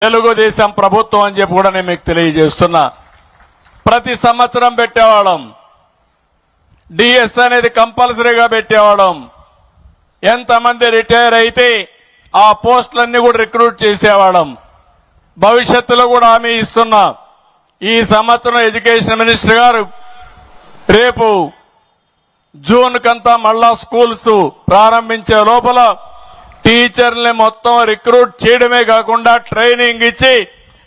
తెలుగుదేశం ప్రభుత్వం అని చెప్పి కూడా నేను మీకు తెలియజేస్తున్నా. ప్రతి సంవత్సరం పెట్టేవాళ్ళం. డిఎస్ అనేది కంపల్సరీగా పెట్టేవాళ్ళం. ఎంతమంది రిటైర్ అయితే ఆ పోస్టులన్నీ కూడా రిక్రూట్ చేసేవాళ్ళం. భవిష్యత్తులో కూడా హామీ ఇస్తున్నా. ఈ సంవత్సరం ఎడ్యుకేషన్ మినిస్టర్ గారు రేపు జూన్ కంతా మళ్ళా స్కూల్స్ ప్రారంభించే లోపల టీచర్ని మొత్తం రిక్రూట్ చేయడమే కాకుండా ట్రైనింగ్ ఇచ్చి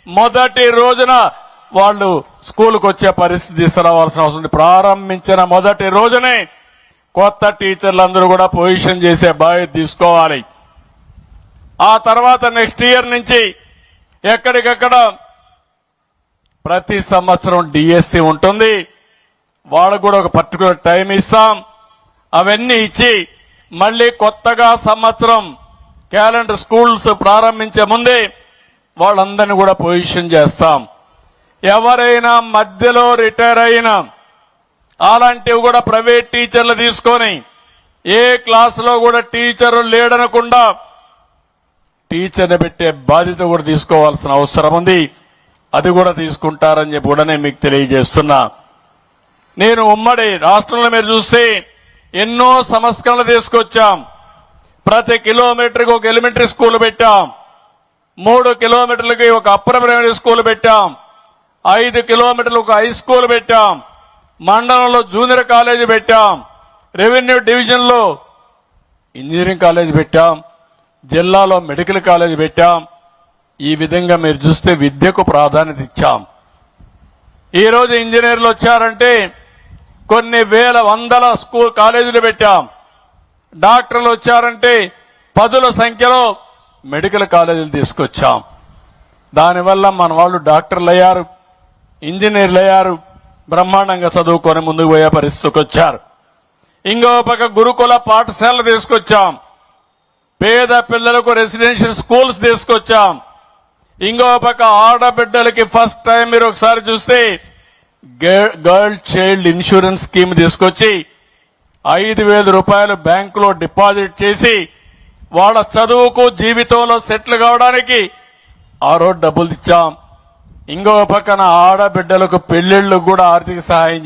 మొదటి రోజున వాళ్ళు స్కూల్కి వచ్చే పరిస్థితి తీసుకురావాల్సిన అవసరం ఉంది. ప్రారంభించిన మొదటి రోజునే కొత్త టీచర్లందరూ కూడా పొజిషన్ చేసే బాధ్యత తీసుకోవాలి. ఆ తర్వాత నెక్స్ట్ ఇయర్ నుంచి ఎక్కడికక్కడ ప్రతి సంవత్సరం డిఎస్సి ఉంటుంది. వాళ్ళకు కూడా ఒక పర్టికులర్ టైం ఇస్తాం. అవన్నీ ఇచ్చి మళ్ళీ కొత్తగా సంవత్సరం క్యాలెండర్ స్కూల్స్ ప్రారంభించే ముందే వాళ్ళందరినీ కూడా పొజిషన్ చేస్తాం. ఎవరైనా మధ్యలో రిటైర్ అయినా అలాంటివి కూడా ప్రైవేట్ టీచర్లు తీసుకొని ఏ క్లాసులో కూడా టీచరు లేడనకుండా టీచర్ని పెట్టే బాధ్యత కూడా తీసుకోవాల్సిన అవసరం ఉంది. అది కూడా తీసుకుంటారని చెప్పి కూడా నేను మీకు తెలియజేస్తున్నా. నేను ఉమ్మడి రాష్ట్రంలో మీరు చూస్తే ఎన్నో సంస్కరణలు తీసుకొచ్చాం. ప్రతి కిలోమీటర్కి ఒక ఎలిమెంటరీ స్కూల్ పెట్టాం. 3 కిలోమీటర్లకి ఒక అప్పర్ ప్రైమరీ స్కూల్ పెట్టాం. 5 కిలోమీటర్లు ఒక హై స్కూల్ పెట్టాం. మండలంలో జూనియర్ కాలేజీ పెట్టాం. రెవెన్యూ డివిజన్ లో ఇంజనీరింగ్ కాలేజీ పెట్టాం. జిల్లాలో మెడికల్ కాలేజీ పెట్టాం. ఈ విధంగా మీరు చూస్తే విద్యకు ప్రాధాన్యత ఇచ్చాం. ఈ రోజు ఇంజనీర్లు వచ్చారంటే కొన్ని వేల వందల స్కూల్ కాలేజీలు పెట్టాం. డాక్టర్లు వచ్చారంటే 10ల సంఖ్యలో మెడికల్ కాలేజీలు తీసుకొచ్చాం. దానివల్ల మన వాళ్ళు డాక్టర్లు అయ్యారు, ఇంజనీర్లు అయ్యారు, బ్రహ్మాండంగా చదువుకొని ముందుకు పోయే పరిస్థితికి వచ్చారు. ఇంకో పక్క గురుకుల పాఠశాలలు తీసుకొచ్చాం. పేద పిల్లలకు రెసిడెన్షియల్ స్కూల్స్ తీసుకొచ్చాం. ఇంకో పక్క ఆడబిడ్డలకి ఫస్ట్ టైం మీరు ఒకసారి చూస్తే గర్ల్ చైల్డ్ ఇన్సూరెన్స్ స్కీమ్ తీసుకొచ్చి 5,000 రూపాయలు బ్యాంకులో డిపాజిట్ చేసి వాళ్ళ చదువుకు జీవితంలో సెటిల్ కావడానికి ఆ రోజు డబ్బులు ఇచ్చాం. ఇంకో పక్కన ఆడబిడ్డలకు పెళ్లిళ్లకు కూడా ఆర్థిక సహాయం